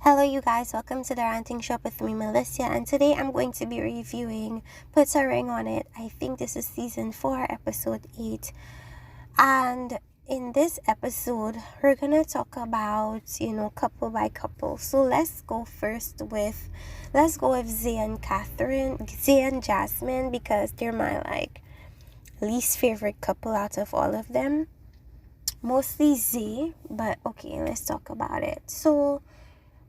Hello, you guys. Welcome to the Ranting Shop with me, Melissa. And today I'm going to be reviewing Put a Ring on It. I think this is season 4, episode 8. And in this episode, we're going to talk about, couple by couple. So let's go with Zay and Catherine, Zay and Jasmine, because they're my least favorite couple out of all of them. Mostly Zay, but okay, let's talk about it. So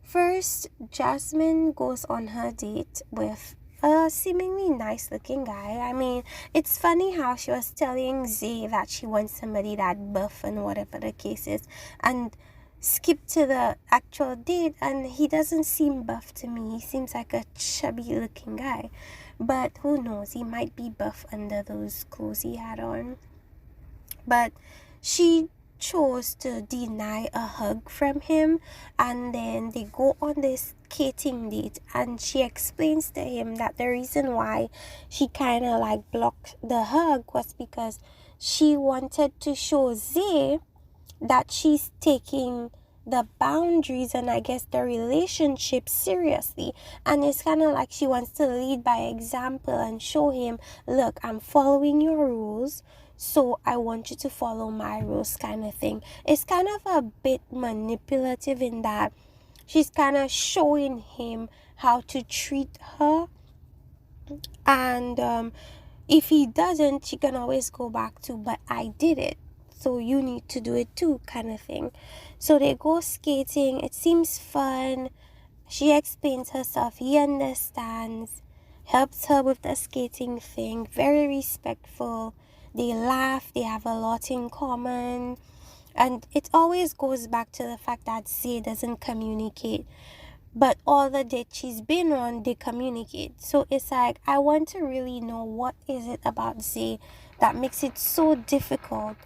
first, Jasmine goes on her date with a seemingly nice looking guy. I mean, it's funny how she was telling Zay that she wants somebody that buff and whatever the case is, and skip to the actual date, and he doesn't seem buff to me. He seems like a chubby looking guy, but who knows, he might be buff under those clothes he had on. But she chose to deny a hug from him, and then they go on this skating date, and she explains to him that the reason why she kind of blocked the hug was because she wanted to show Zay that she's taking the boundaries and I guess the relationship seriously, and it's kind of like she wants to lead by example and show him, look, I'm following your rules, so I want you to follow my rules, kind of thing. It's kind of a bit manipulative in that she's kind of showing him how to treat her, and if he doesn't, she can always go back to, but I did it, so you need to do it too, kind of thing. So they go skating. It seems fun. She explains herself. He understands, helps her with the skating thing. Very respectful. They laugh. They have a lot in common. And it always goes back to the fact that Zay doesn't communicate. But all the dates she's been on, they communicate. So it's like, I want to really know, what is it about Zay that makes it so difficult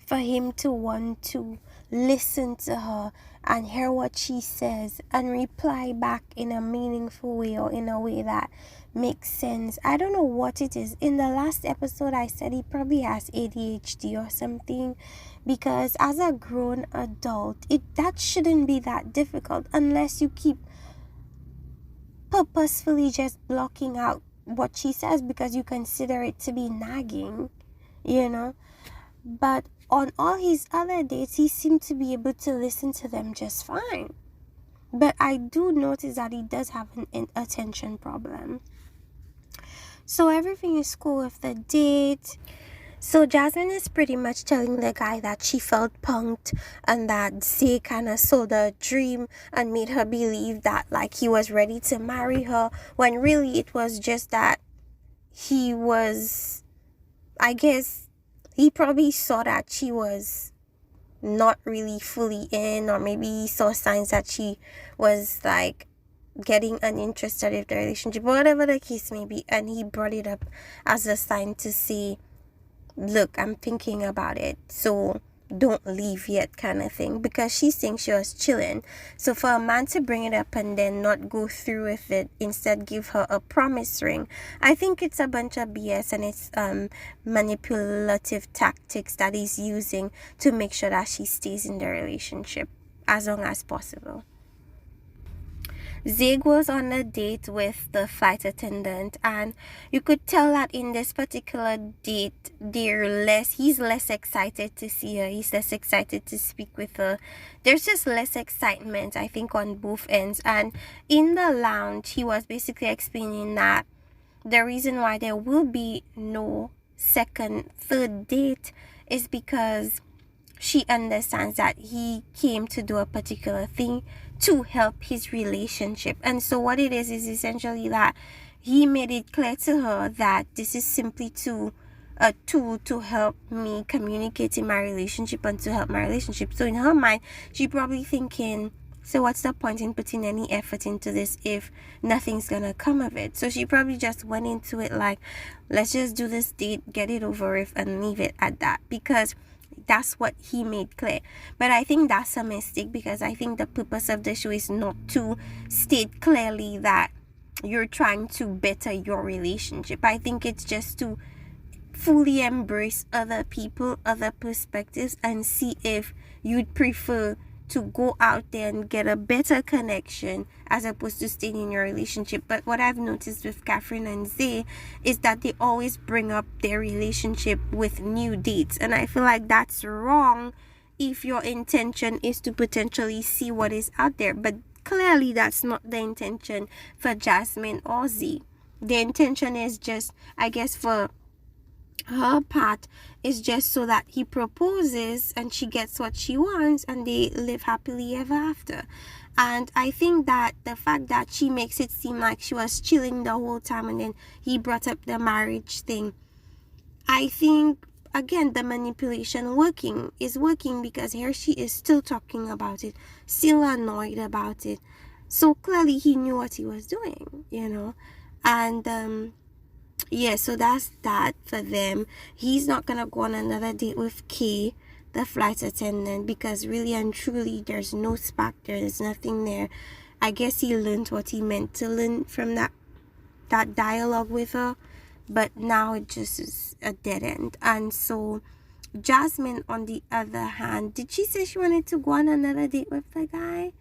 for him to want to listen to her and hear what she says and reply back in a meaningful way, or in a way that makes sense. I don't know what it is. In the last episode, I said he probably has ADHD or something, because as a grown adult, that shouldn't be that difficult unless you keep purposefully just blocking out what she says because you consider it to be nagging, But on all his other dates, he seemed to be able to listen to them just fine. But I do notice that he does have an attention problem. So everything is cool with the date. So Jasmine is pretty much telling the guy that she felt punked, and that Zay kind of sold her a dream and made her believe that he was ready to marry her, when really it was just that he was, I guess, he probably saw that she was not really fully in, or maybe he saw signs that she was getting uninterested in the relationship, whatever the case may be, and he brought it up as a sign to say, look, I'm thinking about it, so don't leave yet, kind of thing, because she thinks she was chilling. So for a man to bring it up and then not go through with it, instead give her a promise ring, I think it's a bunch of BS, and it's manipulative tactics that he's using to make sure that she stays in the relationship as long as possible. Zay goes on a date with the flight attendant, and you could tell that in this particular date, he's less excited to see her, he's less excited to speak with her. There's just less excitement, I think, on both ends. And in the lounge, he was basically explaining that the reason why there will be no third date is because she understands that he came to do a particular thing to help his relationship. And so what it is essentially that he made it clear to her that this is simply a tool to help me communicate in my relationship and to help my relationship. So in her mind, she probably thinking, so what's the point in putting any effort into this if nothing's gonna come of it? So she probably just went into it let's just do this date, get it over with, and leave it at that, because that's what he made clear. But I think that's a mistake, because I think the purpose of the show is not to state clearly that you're trying to better your relationship. I think it's just to fully embrace other people, other perspectives, and see if you'd prefer to go out there and get a better connection as opposed to staying in your relationship. But what I've noticed with Catherine and Zay is that they always bring up their relationship with new dates, and I feel like that's wrong if your intention is to potentially see what is out there. But clearly that's not the intention for Jasmine or Zay. The intention is just, I guess, for her part is just so that he proposes and she gets what she wants and they live happily ever after. And I think that the fact that she makes it seem like she was chilling the whole time and then he brought up the marriage thing, I think again the manipulation is working because here she is still talking about it, still annoyed about it. So clearly he knew what he was doing, and yeah, so that's that for them. He's not gonna go on another date with Kay, the flight attendant, because really and truly there's no spark there, there's nothing there. I guess he learned what he meant to learn from that dialogue with her, but now it just is a dead end. And so Jasmine, on the other hand, did she say she wanted to go on another date with the guy?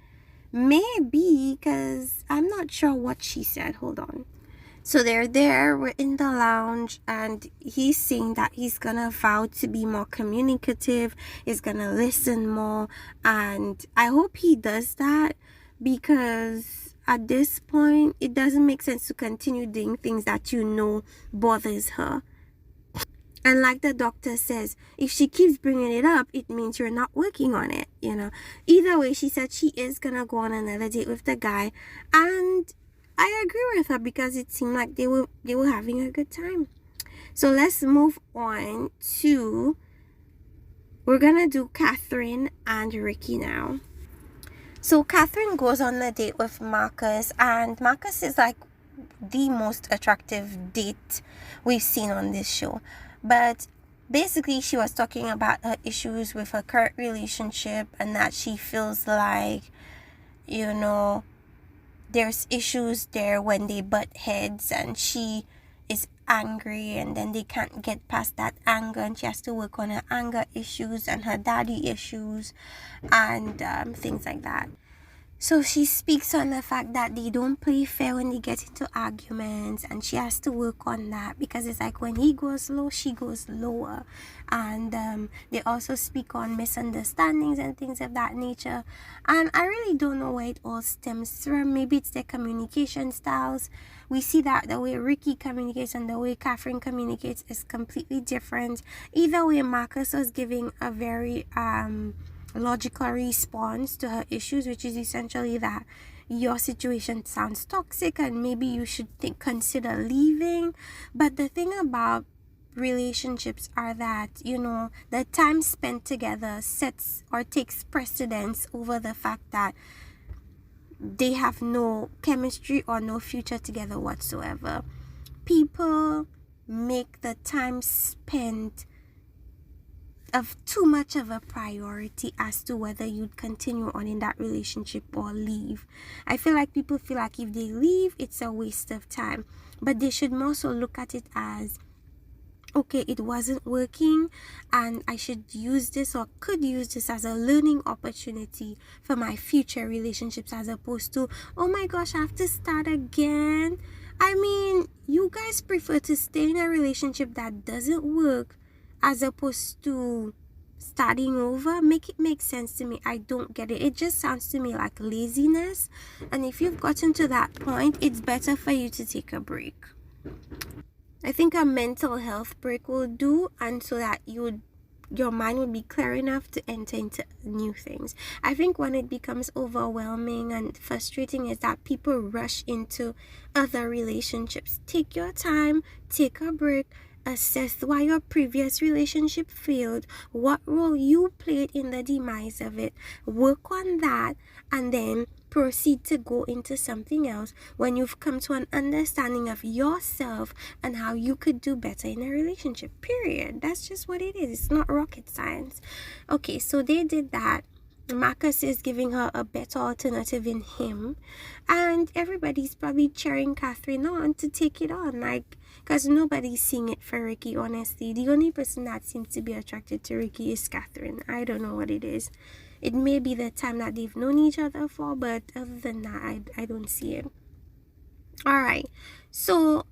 Maybe, because I'm not sure what she said. Hold on. So they're there, we're in the lounge, and he's saying that he's gonna vow to be more communicative, he's gonna listen more, and I hope he does that, because at this point it doesn't make sense to continue doing things that bothers her. And like the doctor says, if she keeps bringing it up, it means you're not working on it, Either way, she said she is gonna go on another date with the guy, and I agree with her because it seemed like they were having a good time. So let's move on to, we're gonna do Catherine and Ricky now. So Catherine goes on a date with Marcus, and Marcus is like the most attractive date we've seen on this show. But basically she was talking about her issues with her current relationship and that she feels like, there's issues there when they butt heads and she is angry and then they can't get past that anger and she has to work on her anger issues and her daddy issues and things like that. So she speaks on the fact that they don't play fair when they get into arguments, and she has to work on that because it's like when he goes low, she goes lower. And they also speak on misunderstandings and things of that nature. And I really don't know where it all stems from. Maybe it's their communication styles. We see that the way Ricky communicates and the way Catherine communicates is completely different. Either way, Marcus was giving a very logical response to her issues, which is essentially that your situation sounds toxic and maybe you should consider leaving. But the thing about relationships are that the time spent together sets or takes precedence over the fact that they have no chemistry or no future together whatsoever. People make the time spent of too much of a priority as to whether you'd continue on in that relationship or leave. I feel like people feel like if they leave, it's a waste of time. But they should more so look at it as, okay, it wasn't working and I should use this or could use this as a learning opportunity for my future relationships, as opposed to, oh my gosh, I have to start again. I mean, you guys prefer to stay in a relationship that doesn't work as opposed to starting over. Make it make sense to me. I don't get it. It just sounds to me like laziness. And if you've gotten to that point, it's better for you to take a break. I think a mental health break will do, and so that your mind would be clear enough to enter into new things. I think when it becomes overwhelming and frustrating is that people rush into other relationships. Take your time, take a break, assess why your previous relationship failed, what role you played in the demise of it, work on that, and then proceed to go into something else when you've come to an understanding of yourself and how you could do better in a relationship, period. That's just what it is. It's not rocket science. Okay, so they did that. Marcus is giving her a better alternative in him, and everybody's probably cheering Catherine on to take it on, because nobody's seeing it for Ricky, honestly. The only person that seems to be attracted to Ricky is Catherine. I don't know what it is. It may be the time that they've known each other for, but other than that, I don't see it. All right. So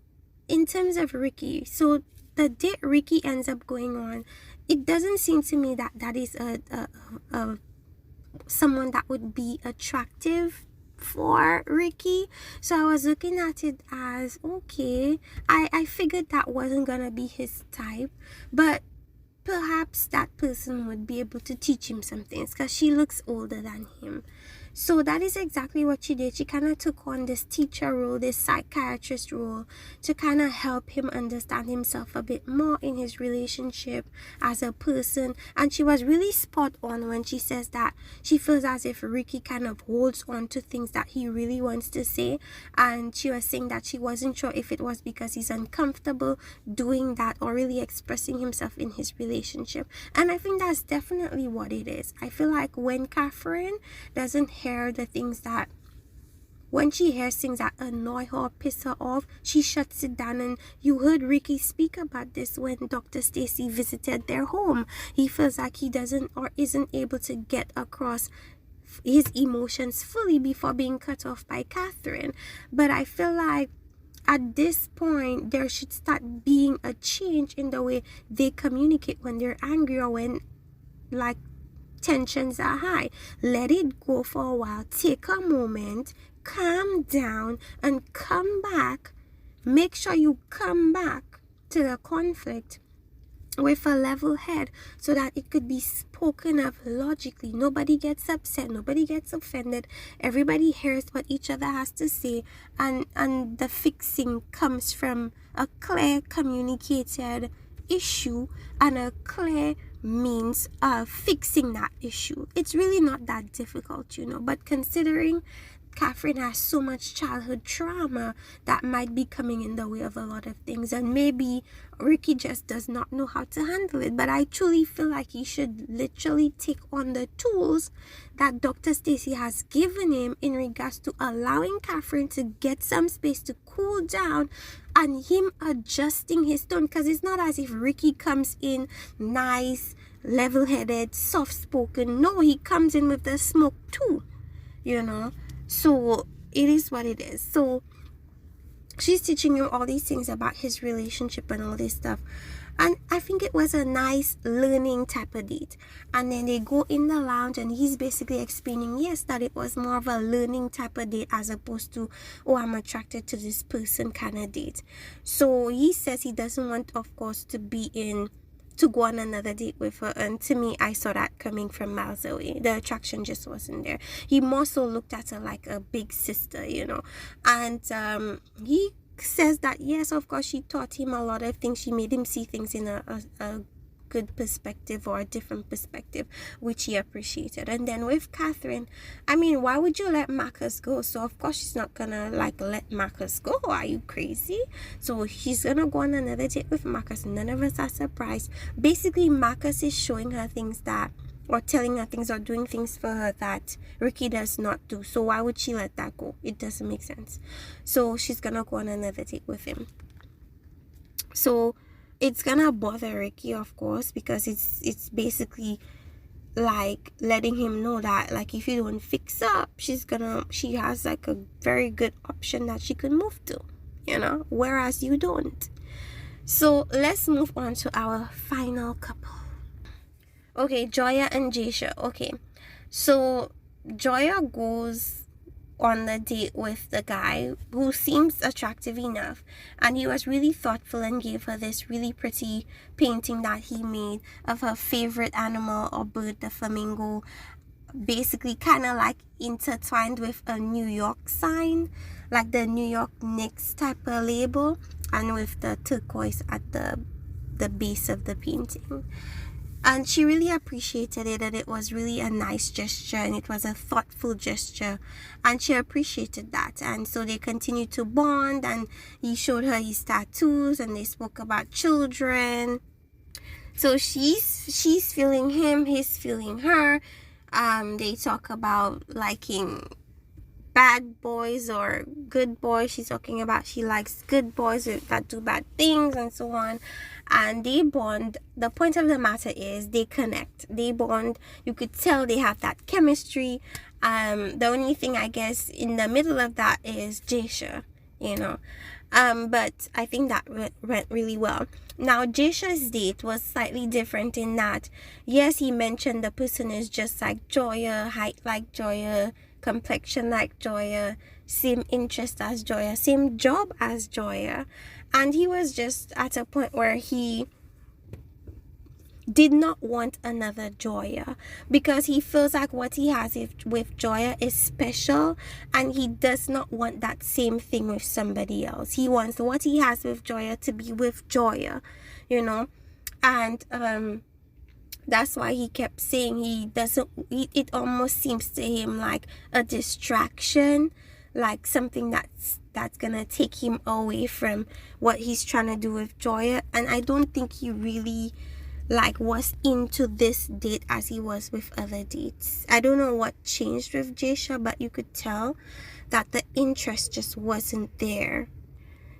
in terms of Ricky, so the date Ricky ends up going on, it doesn't seem to me that that is a someone that would be attractive for Ricky. So I was looking at it as, okay, I figured that wasn't gonna be his type, but perhaps that person would be able to teach him some things because she looks older than him. So that is exactly what she did. She kind of took on this teacher role, this psychiatrist role, to kind of help him understand himself a bit more in his relationship as a person. And she was really spot on when she says that she feels as if Ricky kind of holds on to things that he really wants to say. And she was saying that she wasn't sure if it was because he's uncomfortable doing that or really expressing himself in his relationship. And I think that's definitely what it is. I feel like when Catherine doesn't hear the things that, when she hears things that annoy her or piss her off, she shuts it down. And you heard Ricky speak about this when Dr. Stacy visited their home. He feels like he doesn't or isn't able to get across his emotions fully before being cut off by Catherine. But I feel like at this point there should start being a change in the way they communicate when they're angry or when like tensions are high. Let it go for a while, take a moment, calm down, and come back. Make sure you come back to the conflict with a level head so that it could be spoken of logically. Nobody gets upset, nobody gets offended, everybody hears what each other has to say, and the fixing comes from a clear communicated issue and a clear means of fixing that issue. It's really not that difficult, but considering Catherine has so much childhood trauma, that might be coming in the way of a lot of things, and maybe Ricky just does not know how to handle it. But I truly feel like he should literally take on the tools that Dr. Stacy has given him in regards to allowing Catherine to get some space to cool down and him adjusting his tone, because it's not as if Ricky comes in nice, level-headed, soft-spoken. No, he comes in with the smoke too, So it is what it is. So she's teaching you all these things about his relationship and all this stuff. And I think it was a nice learning type of date. And then they go in the lounge and he's basically explaining, yes, that it was more of a learning type of date as opposed to, oh, I'm attracted to this person kind of date. So he says he doesn't want, of course, to go on another date with her. And to me, I saw that coming from miles away. The attraction just wasn't there. He more so looked at her like a big sister, And he says that, yes, of course, she taught him a lot of things. She made him see things in a good perspective or a different perspective, which he appreciated. And then with Catherine, I mean, why would you let Marcus go? So of course she's not gonna let Marcus go. Are you crazy? So she's gonna go on another date with Marcus. None of us are surprised. Basically, Marcus is showing her things that, or telling her things or doing things for her that Ricky does not do. So why would she let that go? It doesn't make sense. So she's gonna go on another date with him. So it's gonna bother Ricky, of course, because it's basically like letting him know that, like, if you don't fix up, she has like a very good option that she could move to, whereas you don't. So let's move on to our final couple. Okay, Joya and Jaysha. Okay, so Joya goes on the date with the guy who seems attractive enough, and he was really thoughtful and gave her this really pretty painting that he made of her favorite animal or bird, the flamingo, basically kind of like intertwined with a New York sign, like the New York Knicks type of label, and with the turquoise at the base of the painting. And she really appreciated it, and it was really a nice gesture, and it was a thoughtful gesture, and she appreciated that. And so they continued to bond, and he showed her his tattoos, and they spoke about children. So she's feeling him, he's feeling her. They talk about liking bad boys or good boys. She's talking about she likes good boys that do bad things and so on. And they bond. The point of the matter is they connect. They bond. You could tell they have that chemistry. The only thing I guess in the middle of that is Jaysha, you know. But I think that went really well. Now, Jaysha's date was slightly different in that, yes, he mentioned the person is just like Joya, height like Joya, complexion like Joya, same interest as Joya, same job as Joya. And he was just at a point where he did not want another Joya because he feels like what he has with Joya is special, and he does not want that same thing with somebody else. He wants what he has with Joya to be with Joya, you know. And that's why he kept saying he doesn't, it almost seems to him like a distraction, like something that's gonna take him away from what he's trying to do with Joya. And I don't think he really like was into this date as he was with other dates. I don't know what changed with Jaysha, but you could tell that the interest just wasn't there.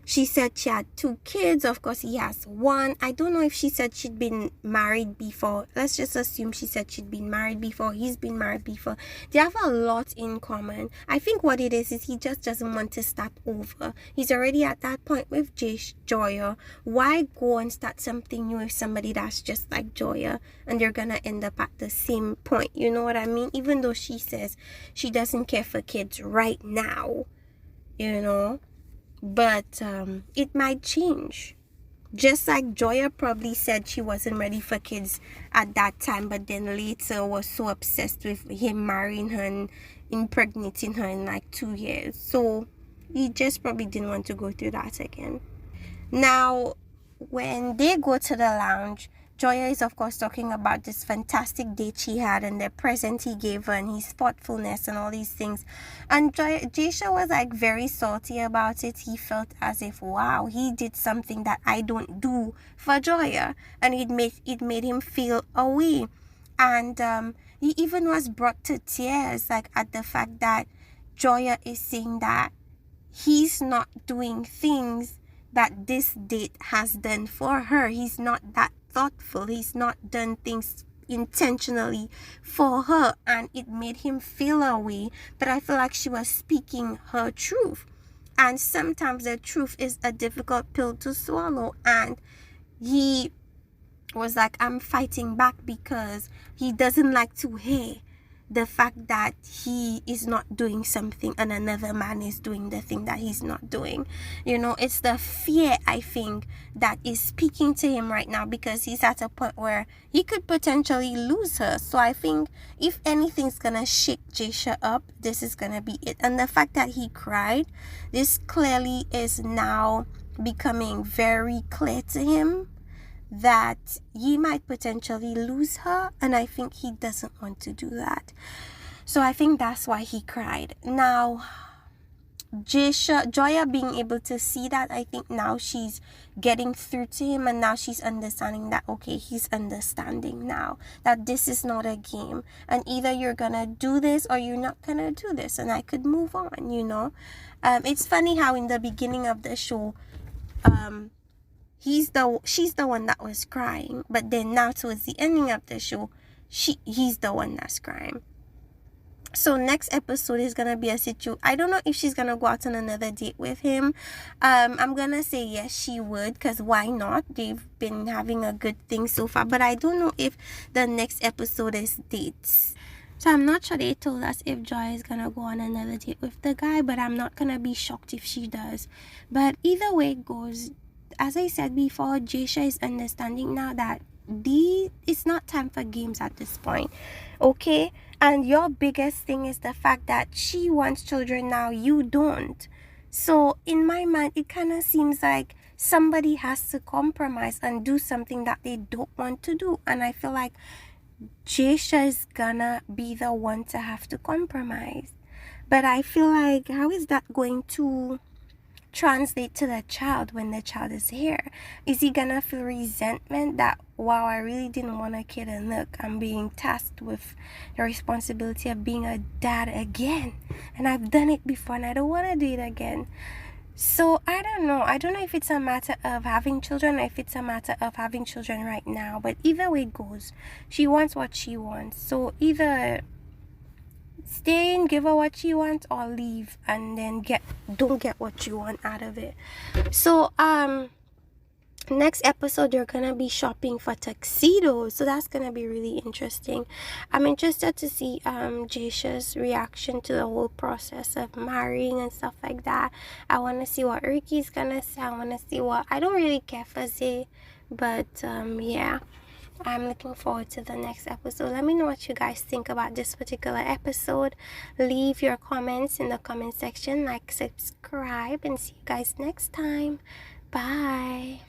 She said she had 2 kids. Of course, he has 1. I don't know if she said she'd been married before. Let's just assume she said she'd been married before. He's been married before. They have a lot in common. I think what it is he just doesn't want to start over. He's already at that point with Joya. Why go and start something new with somebody that's just like Joya and they're gonna end up at the same point? You know what I mean? Even though she says she doesn't care for kids right now, you know. But it might change. Just like Joya probably said she wasn't ready for kids at that time, but then later was so obsessed with him marrying her and impregnating her in like 2 years. So he just probably didn't want to go through that again. Now, when they go to the lounge, Joya is of course talking about this fantastic date she had and the present he gave her and his thoughtfulness and all these things. And Jaysha was like very salty about it. He felt as if, wow, he did something that I don't do for Joya, and it made him feel away. And he even was brought to tears, like at the fact that Joya is saying that he's not doing things that this date has done for her. He's not that thoughtful. He's not done things intentionally for her, and it made him feel a way. But I feel like she was speaking her truth, and sometimes the truth is a difficult pill to swallow. And he was like, I'm fighting back because he doesn't like to hear the fact that he is not doing something and another man is doing the thing that he's not doing. You know, it's the fear, I think, that is speaking to him right now, because he's at a point where he could potentially lose her. So I think if anything's gonna shake Jaysha up, this is gonna be it. And the fact that he cried, this clearly is now becoming very clear to him that he might potentially lose her, and I think he doesn't want to do that. So I think that's why he cried. Now, Joya being able to see that, I think now she's getting through to him, and now she's understanding that, okay, he's understanding now that this is not a game, and either you're gonna do this or you're not gonna do this, and I could move on, you know. It's funny how in the beginning of the show, she's the one that was crying, but then now towards the ending of the show, he's the one that's crying. So next episode is gonna be a situation. I don't know if she's gonna go out on another date with him. I'm gonna say yes, she would, because why not? They've been having a good thing so far, but I don't know if the next episode is dates. So I'm not sure they told us if Joy is gonna go on another date with the guy, but I'm not gonna be shocked if she does. But either way it goes, as I said before, Jaysha is understanding now that it's not time for games at this point, okay? And your biggest thing is the fact that she wants children now, you don't. So in my mind, it kind of seems like somebody has to compromise and do something that they don't want to do. And I feel like Jaysha is gonna be the one to have to compromise. But I feel like, how is that going to translate to the child when the child is here? Is he gonna feel resentment that, wow, I really didn't want a kid, and look, I'm being tasked with the responsibility of being a dad again, and I've done it before and I don't want to do it again? So I don't know if it's a matter of having children or if it's a matter of having children right now, but either way it goes, she wants what she wants. So either stay and give her what she wants, or leave and then don't get what you want out of it. So next episode you're gonna be shopping for tuxedos, so that's gonna be really interesting. I'm interested to see Jasha's reaction to the whole process of marrying and stuff like that. I want to see what Ricky's gonna say. I want to see what, I don't really care for Zay, but yeah, I'm looking forward to the next episode. Let me know what you guys think about this particular episode. Leave your comments in the comment section, like, subscribe, and see you guys next time. Bye.